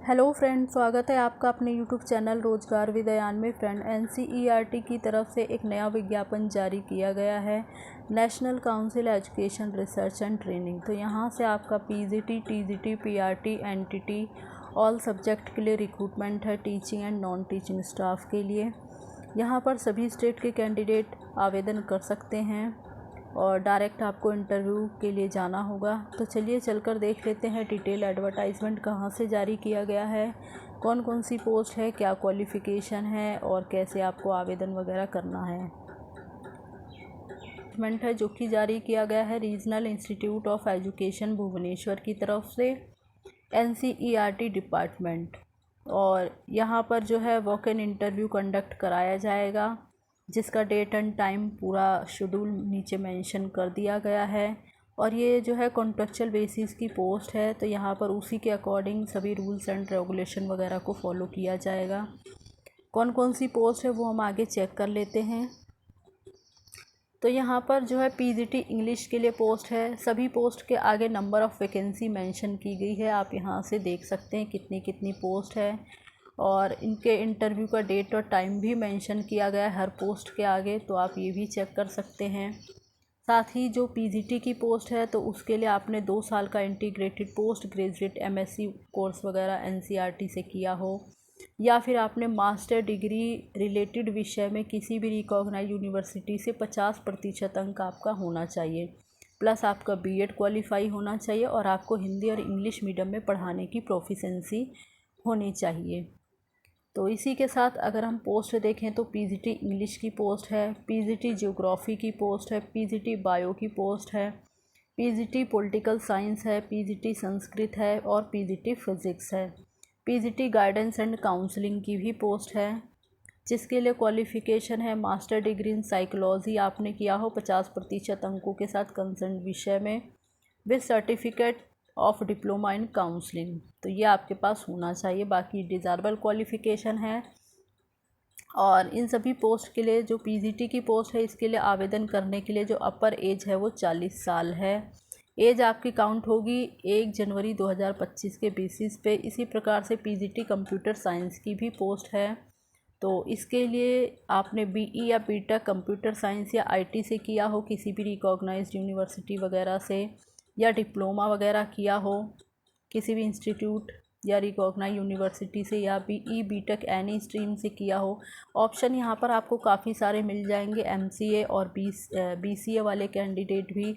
Hello friend, स्वागत है आपका अपने यूट्यूब चैनल रोजगार विदयान में। फ्रेंड, एनसीईआरटी की तरफ से एक नया विज्ञापन जारी किया गया है, National Council Education Research and Training. तो यहाँ से आपका PGT, TGT, PRT, NTT all subject के लिए रिक्रूटमेंट है, teaching and non teaching staff के लिए। यहाँ पर सभी स्टेट के कैंडिडेट आवेदन कर सकते हैं और डायरेक्ट आपको इंटरव्यू के लिए जाना होगा। तो चलिए चलकर देख लेते हैं डिटेल एडवर्टाइजमेंट कहाँ से जारी किया गया है, कौन कौन सी पोस्ट है, क्या क्वालिफ़िकेशन है और कैसे आपको आवेदन वगैरह करना है। एडवर्टाइजमेंट है जो कि जारी किया गया है Regional Institute of Education Bhubaneswar की तरफ से, एनसीईआरटी डिपार्टमेंट। और यहाँ पर जो है वॉक इन इंटरव्यू कंडक्ट कराया जाएगा, जिसका डेट एंड टाइम पूरा शेड्यूल नीचे मेंशन कर दिया गया है। और ये जो है कॉन्ट्रेक्चुअल बेसिस की पोस्ट है, तो यहाँ पर उसी के अकॉर्डिंग सभी रूल्स एंड रेगुलेशन वगैरह को फॉलो किया जाएगा। कौन कौन सी पोस्ट है वो हम आगे चेक कर लेते हैं। तो यहाँ पर जो है पीजीटी इंग्लिश के लिए पोस्ट है। सभी पोस्ट के आगे नंबर ऑफ़ वैकेंसी मेंशन की गई है, आप यहाँ से देख सकते हैं कितनी कितनी पोस्ट है। और इनके इंटरव्यू का डेट और टाइम भी मेंशन किया गया है हर पोस्ट के आगे, तो आप ये भी चेक कर सकते हैं। साथ ही जो पीजीटी की पोस्ट है तो उसके लिए आपने 2 साल का integrated post graduate MSc course वगैरह एनसीईआरटी से किया हो, या फिर आपने मास्टर डिग्री रिलेटेड विषय में किसी भी रिकॉग्नाइज यूनिवर्सिटी से 50% अंक आपका होना चाहिए, प्लस आपका बीएड क्वालिफाई होना चाहिए और आपको हिंदी और इंग्लिश मीडियम में पढ़ाने की प्रोफिशेंसी होनी चाहिए। तो इसी के साथ अगर हम पोस्ट देखें तो पीजीटी इंग्लिश की पोस्ट है, पीजीटी ज्योग्राफी की पोस्ट है, पीजीटी बायो की पोस्ट है, पीजीटी पॉलिटिकल साइंस है, पीजीटी संस्कृत है और पीजीटी फिज़िक्स है। पीजीटी गाइडेंस एंड काउंसलिंग की भी पोस्ट है, जिसके लिए क्वालिफ़िकेशन है मास्टर डिग्री इन साइकोलॉजी आपने किया हो 50% अंकों के साथ कंसर्न विषय में, with certificate of diploma in counselling. तो ये आपके पास होना चाहिए। बाकी डिज़ायरेबल क्वालिफ़िकेशन है। और इन सभी पोस्ट के लिए जो पीजीटी की पोस्ट है, इसके लिए आवेदन करने के लिए जो अपर एज है वो 40 साल है। एज आपकी काउंट होगी 1 जनवरी 2025 के बेसिस पे। इसी प्रकार से पीजीटी कंप्यूटर साइंस की भी पोस्ट है, तो इसके लिए आपने बीई या बीटेक कंप्यूटर साइंस या आईटी से किया हो किसी भी रिकॉग्नाइज्ड यूनिवर्सिटी वगैरह से, या डिप्लोमा वगैरह किया हो किसी भी इंस्टीट्यूट या रिकॉग्नाइज यूनिवर्सिटी से, या बीई बीटेक एनी स्ट्रीम से किया हो। ऑप्शन यहाँ पर आपको काफ़ी सारे मिल जाएंगे। एमसीए और बीसीए वाले कैंडिडेट भी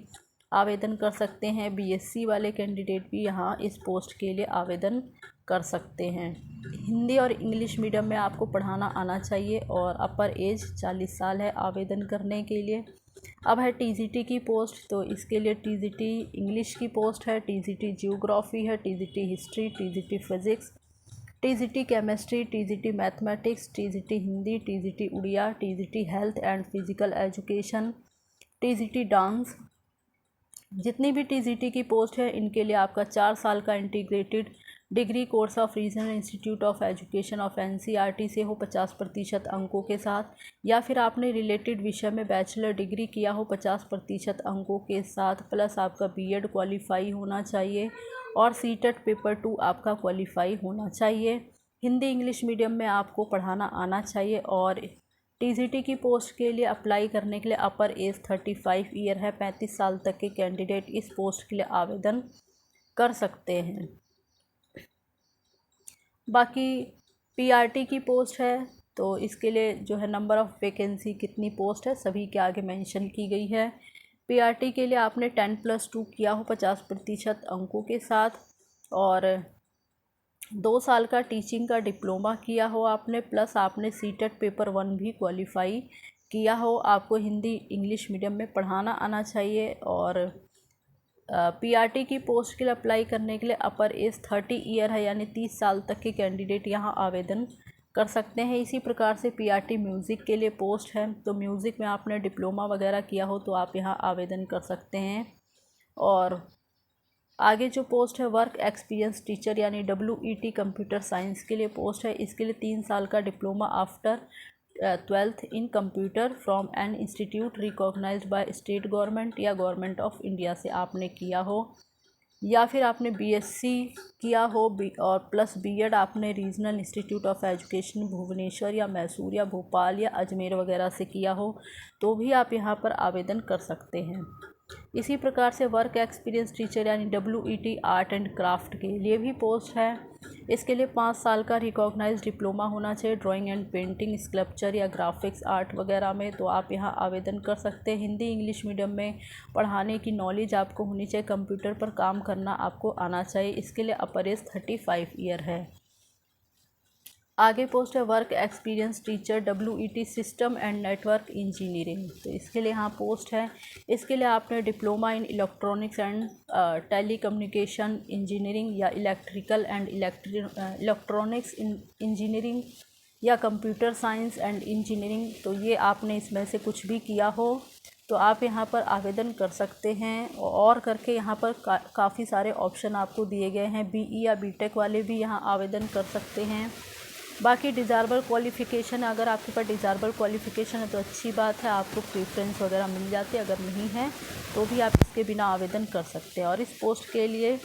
आवेदन कर सकते हैं, बीएससी वाले कैंडिडेट भी यहाँ इस पोस्ट के लिए आवेदन कर सकते हैं। हिंदी और इंग्लिश मीडियम में आपको पढ़ाना आना चाहिए और अपर एज 40 साल है आवेदन करने के लिए। अब है टीजीटी की पोस्ट, तो इसके लिए टीजीटी इंग्लिश की पोस्ट है, टीजीटी ज्योग्राफी है, TGT history, TGT physics, TGT chemistry, TGT mathematics, TGT Hindi, TGT Odia, TGT health and physical education, TGT dance. जितनी भी टीजीटी की पोस्ट है इनके लिए आपका 4 साल का integrated degree course of regional Institute of education of NCERT से हो 50% अंकों के साथ, या फिर आपने रिलेटेड विषय में बैचलर डिग्री किया हो 50% अंकों के साथ, प्लस आपका बीएड क्वालिफाई होना चाहिए और सीटेट पेपर 2 आपका क्वालिफाई होना चाहिए। हिंदी इंग्लिश मीडियम में आपको पढ़ाना आना चाहिए। और टीजीटी की पोस्ट के लिए अप्लाई करने के लिए अपर एज 35 ईयर है, 35 साल तक के कैंडिडेट इस पोस्ट के लिए आवेदन कर सकते हैं। बाकी पीआरटी की पोस्ट है, तो इसके लिए जो है नंबर ऑफ़ वैकेंसी कितनी पोस्ट है सभी के आगे मेंशन की गई है। पीआरटी के लिए आपने 10+2 किया हो 50% अंकों के साथ, और 2 साल का टीचिंग का डिप्लोमा किया हो आपने, प्लस आपने सीटेट पेपर 1 भी क्वालिफाई किया हो। आपको हिंदी इंग्लिश मीडियम में पढ़ाना आना चाहिए। और पीआरटी की पोस्ट के लिए अप्लाई करने के लिए अपर एज 30 ईयर है, यानी 30 साल तक के कैंडिडेट यहाँ आवेदन कर सकते हैं। इसी प्रकार से पीआरटी म्यूज़िक के लिए पोस्ट है, तो म्यूज़िक में आपने डिप्लोमा वगैरह किया हो तो आप यहाँ आवेदन कर सकते हैं। और आगे जो पोस्ट है वर्क एक्सपीरियंस टीचर यानी WET कंप्यूटर साइंस के लिए पोस्ट है। इसके लिए 3 साल का diploma after 12th in computer from an institute recognised by state government या गवर्नमेंट ऑफ इंडिया से आपने किया हो। या फिर आपने बीएससी किया हो और प्लस बीएड आपने Regional Institute of Education Bhubaneswar या मैसूर या भोपाल या अजमेर वगैरह से किया हो तो भी आप यहाँ पर आवेदन कर सकते हैं। इसी प्रकार से वर्क एक्सपीरियंस टीचर यानी WET आर्ट एंड क्राफ्ट के लिए भी पोस्ट है। इसके लिए 5 साल का रिकॉग्नाइज डिप्लोमा होना चाहिए ड्राइंग एंड पेंटिंग, स्कल्पचर या ग्राफिक्स आर्ट वगैरह में, तो आप यहाँ आवेदन कर सकते हैं। हिंदी इंग्लिश मीडियम में पढ़ाने की नॉलेज आपको होनी चाहिए, कंप्यूटर पर काम करना आपको आना चाहिए। इसके लिए अपर एज 35 ईयर है। आगे पोस्ट है work experience teacher WET system and network engineering, तो इसके लिए यहाँ पोस्ट है। इसके लिए आपने diploma in electronics and telecommunication engineering या इलेक्ट्रिकल एंड इलेक्ट्रॉनिक्स इंजीनियरिंग या कंप्यूटर साइंस एंड इंजीनियरिंग, तो ये आपने इसमें से कुछ भी किया हो तो आप यहाँ पर आवेदन कर सकते हैं। और करके यहाँ पर काफ़ी सारे ऑप्शन आपको दिए गए हैं। BE या BTech वाले भी यहाँ आवेदन कर सकते हैं। बाकी डिज़ायरेबल क्वालिफ़िकेशन, अगर आपके पास डिज़ायरेबल क्वालिफ़िकेशन है तो अच्छी बात है, आपको प्रेफरेंस वगैरह मिल जाती है। अगर नहीं है तो भी आप इसके बिना आवेदन कर सकते हैं। और इस पोस्ट के लिए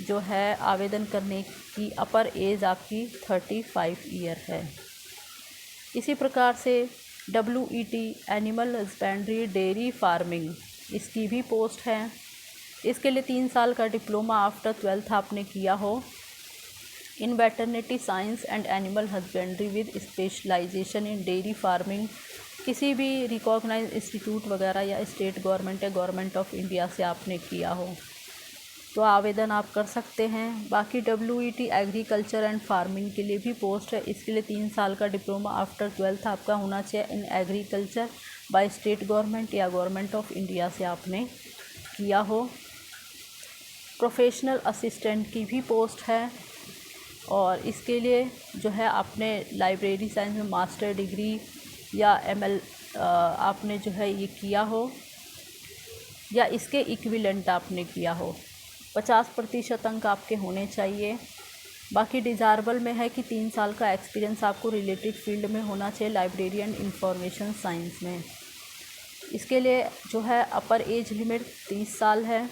जो है आवेदन करने की अपर एज आपकी 35 ईयर है। इसी प्रकार से WET animal husbandry dairy farming, इसकी भी पोस्ट है। इसके लिए 3 साल का डिप्लोमा आफ्टर 12th आपने किया हो in veterinary science and animal husbandry with specialisation in dairy farming, किसी भी रिकॉग्नाइज इंस्टीट्यूट वगैरह या स्टेट गवर्नमेंट या गवर्नमेंट ऑफ इंडिया से आपने किया हो तो आवेदन आप कर सकते हैं। बाकी WET एग्रीकल्चर एंड फार्मिंग के लिए भी पोस्ट है। इसके लिए 3 साल का डिप्लोमा आफ्टर 12th आपका होना चाहिए in agriculture by state government या गवर्नमेंट ऑफ इंडिया से आपने किया हो। प्रोफेशनल असिस्टेंट की भी पोस्ट है और इसके लिए जो है आपने लाइब्रेरी साइंस में मास्टर डिग्री या ML आपने जो है ये किया हो या इसके इक्विवेलेंट आपने किया हो। 50% अंक आपके होने चाहिए। बाकी डिज़ायरेबल में है कि 3 साल का एक्सपीरियंस आपको रिलेटेड फील्ड में होना चाहिए, लाइब्रेरी एंड इंफॉर्मेशन साइंस में। इसके लिए जो है अपर एज लिमिट 30 साल है।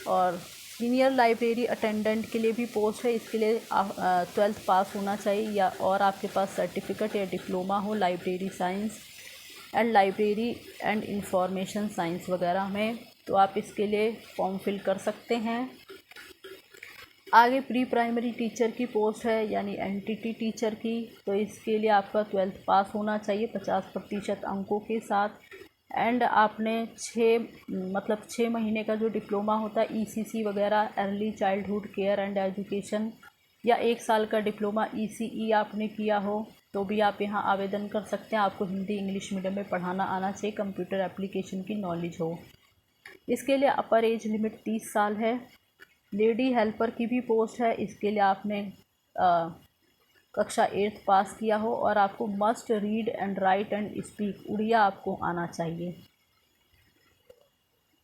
और सीनियर लाइब्रेरी अटेंडेंट के लिए भी पोस्ट है। इसके लिए 12th पास होना चाहिए या और आपके पास सर्टिफिकेट या डिप्लोमा हो library science and library and information science वगैरह में, तो आप इसके लिए फॉर्म फिल कर सकते हैं। आगे प्री प्राइमरी टीचर की पोस्ट है यानी NTT टीचर की, तो इसके लिए आपका 12th पास होना चाहिए 50% अंकों के साथ। एंड आपने 6 महीने का जो डिप्लोमा होता है ECC वगैरह early childhood care and education या 1 साल का डिप्लोमा ECE आपने किया हो तो भी आप यहाँ आवेदन कर सकते हैं। आपको हिंदी इंग्लिश मीडियम में पढ़ाना आना चाहिए, कंप्यूटर एप्लीकेशन की नॉलेज हो। इसके लिए अपर एज लिमिट 30 साल है। लेडी हेल्पर की भी पोस्ट है। इसके लिए आपने कक्षा 8th पास किया हो और आपको must read and write and speak Odia आपको आना चाहिए।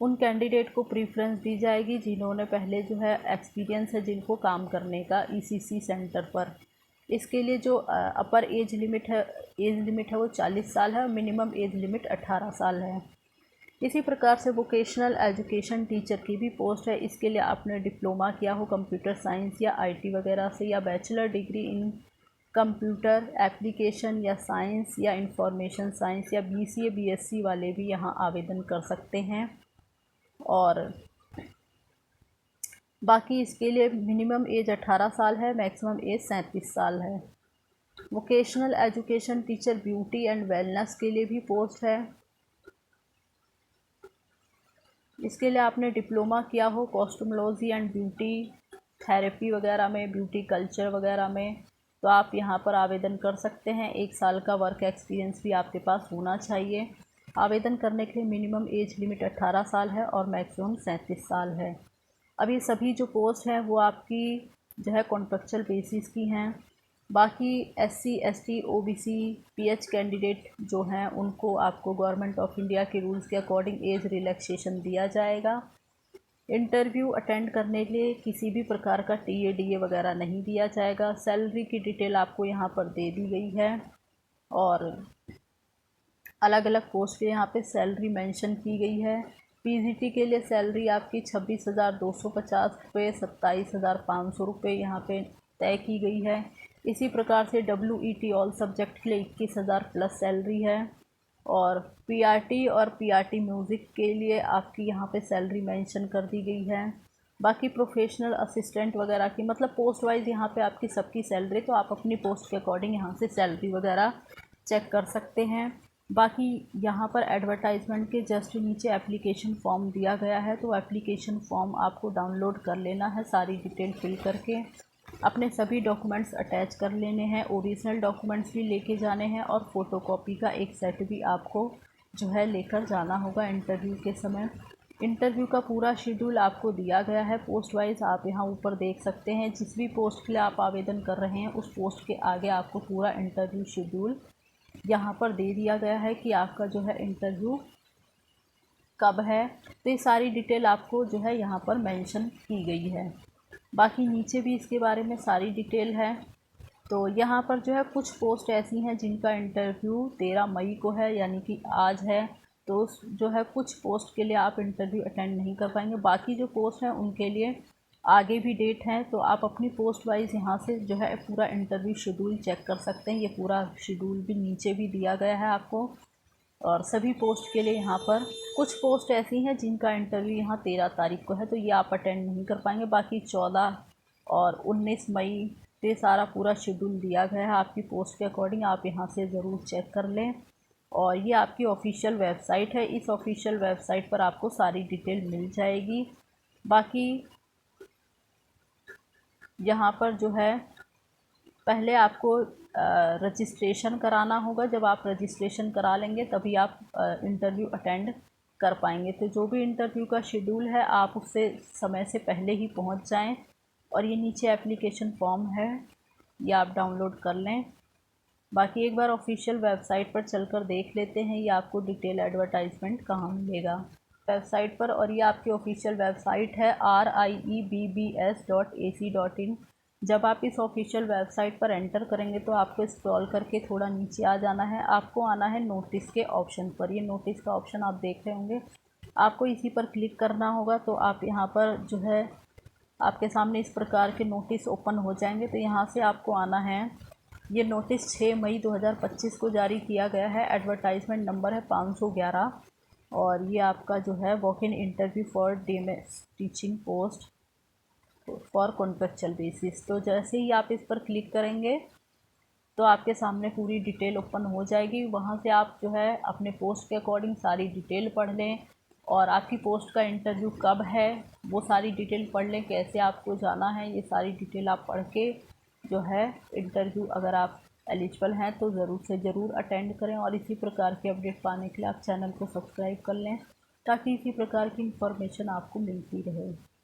उन कैंडिडेट को प्रीफ्रेंस दी जाएगी जिन्होंने पहले जो है एक्सपीरियंस है जिनको काम करने का ECC सेंटर पर। इसके लिए जो अपर एज लिमिट है वो 40 साल है और मिनिमम एज लिमिट 18 साल है। इसी प्रकार से वोकेशनल एजुकेशन टीचर की भी पोस्ट है। इसके लिए आपने डिप्लोमा किया हो कंप्यूटर साइंस या IT वगैरह से या bachelor degree in computer application या साइंस या इंफॉर्मेशन साइंस या BCA BSc वाले भी यहाँ आवेदन कर सकते हैं। और बाकी इसके लिए मिनिमम एज 18 साल है, मैक्सिमम एज 37 साल है। Vocational education teacher beauty and wellness के लिए भी पोस्ट है। इसके लिए आपने डिप्लोमा किया हो कॉस्मेटोलॉजी एंड ब्यूटी थेरेपी वगैरह में, ब्यूटी कल्चर वगैरह में, तो आप यहाँ पर आवेदन कर सकते हैं। 1 साल का वर्क एक्सपीरियंस भी आपके पास होना चाहिए। आवेदन करने के लिए मिनिमम एज लिमिट 18 साल है और मैक्सिमम 37 साल है। अब ये सभी जो पोस्ट हैं वो आपकी जो है कॉन्ट्रेक्चुअल बेसिस की हैं। बाकी SC ST OBC PH candidate जो हैं उनको आपको गवर्नमेंट ऑफ इंडिया के रूल्स के अकॉर्डिंग एज रिलैक्सेशन दिया जाएगा। इंटरव्यू अटेंड करने के लिए किसी भी प्रकार का TA DA वगैरह नहीं दिया जाएगा। सैलरी की डिटेल आपको यहाँ पर दे दी गई है और अलग अलग पोस्ट पे यहाँ पे सैलरी मेंशन की गई है। पीजीटी के लिए सैलरी आपकी 26,250 रुपये, 27,500 रुपये यहाँ पे तय की गई है। इसी प्रकार से WET ऑल सब्जेक्ट के लिए 21,000 प्लस सैलरी है। और PRT और PRT म्यूज़िक के लिए आपकी यहाँ पे सैलरी मेंशन कर दी गई है। बाकी प्रोफेशनल असिस्टेंट वगैरह की मतलब पोस्ट वाइज यहाँ पे आपकी सबकी सैलरी, तो आप अपनी पोस्ट के अकॉर्डिंग यहाँ से सैलरी वगैरह चेक कर सकते हैं। बाकी यहाँ पर एडवर्टाइजमेंट के जस्ट नीचे एप्लीकेशन फॉर्म दिया गया है, तो एप्लीकेशन फॉर्म आपको डाउनलोड कर लेना है, सारी डिटेल फिल करके अपने सभी डॉक्यूमेंट्स अटैच कर लेने हैं, ओरिजिनल डॉक्यूमेंट्स भी लेके जाने हैं और फ़ोटोकॉपी का एक सेट भी आपको जो है लेकर जाना होगा इंटरव्यू के समय। इंटरव्यू का पूरा शेड्यूल आपको दिया गया है पोस्ट वाइज, आप यहाँ ऊपर देख सकते हैं। जिस भी पोस्ट के लिए आप आवेदन कर रहे हैं उस पोस्ट के आगे आपको पूरा इंटरव्यू शेड्यूल यहाँ पर दे दिया गया है कि आपका जो है इंटरव्यू कब है। तो ये सारी डिटेल आपको जो है यहाँ पर मेंशन की गई है। बाकी नीचे भी इसके बारे में सारी डिटेल है। तो यहाँ पर जो है कुछ पोस्ट ऐसी हैं जिनका इंटरव्यू 13 मई को है, यानी कि आज है। तो जो है कुछ पोस्ट के लिए आप इंटरव्यू अटेंड नहीं कर पाएंगे। बाकी जो पोस्ट हैं उनके लिए आगे भी डेट हैं, तो आप अपनी पोस्ट वाइज यहाँ से जो है पूरा इंटरव्यू शेड्यूल चेक कर सकते हैं। ये पूरा शेड्यूल भी नीचे भी दिया गया है आपको। और सभी पोस्ट के लिए यहाँ पर कुछ पोस्ट ऐसी हैं जिनका इंटरव्यू यहाँ 13 तारीख को है, तो ये आप अटेंड नहीं कर पाएंगे। बाकी 14 और 19 मई ये सारा पूरा शेड्यूल दिया गया है आपकी पोस्ट के अकॉर्डिंग, आप यहाँ से ज़रूर चेक कर लें। और ये आपकी ऑफिशियल वेबसाइट है, इस ऑफिशियल वेबसाइट पर आपको सारी डिटेल मिल जाएगी। बाकी यहाँ पर जो है पहले आपको रजिस्ट्रेशन कराना होगा। जब आप रजिस्ट्रेशन करा लेंगे तभी आप इंटरव्यू अटेंड कर पाएंगे। तो जो भी इंटरव्यू का शेड्यूल है आप उससे समय से पहले ही पहुंच जाएं। और ये नीचे एप्लीकेशन फॉर्म है, ये आप डाउनलोड कर लें। बाकी एक बार ऑफिशियल वेबसाइट पर चलकर देख लेते हैं ये आपको डिटेल एडवर्टाइजमेंट कहाँ मिलेगा वेबसाइट पर। और ये आपकी ऑफिशियल वेबसाइट है RIEBBS.AC.in। जब आप इस ऑफिशियल वेबसाइट पर एंटर करेंगे तो आपको स्क्रॉल करके थोड़ा नीचे आ जाना है, आपको आना है नोटिस के ऑप्शन पर। ये नोटिस का ऑप्शन आप देख रहे होंगे, आपको इसी पर क्लिक करना होगा। तो आप यहाँ पर जो है आपके सामने इस प्रकार के नोटिस ओपन हो जाएंगे। तो यहाँ से आपको आना है, ये नोटिस 6 मई 2025 को जारी किया गया है। एडवर्टाइजमेंट नंबर है 511 और ये आपका जो है walk in interview for DMS teaching post for contractual basis. तो जैसे ही आप इस पर क्लिक करेंगे तो आपके सामने पूरी डिटेल ओपन हो जाएगी। वहाँ से आप जो है अपने पोस्ट के अकॉर्डिंग सारी डिटेल पढ़ लें और आपकी पोस्ट का इंटरव्यू कब है वो सारी डिटेल पढ़ लें, कैसे आपको जाना है, ये सारी डिटेल आप पढ़ के जो है इंटरव्यू अगर आप एलिजिबल हैं तो ज़रूर से ज़रूर अटेंड करें। और इसी प्रकार के अपडेट पाने के लिए आप चैनल को सब्सक्राइब कर लें ताकि इसी प्रकार की इन्फॉर्मेशन आपको मिलती रहे।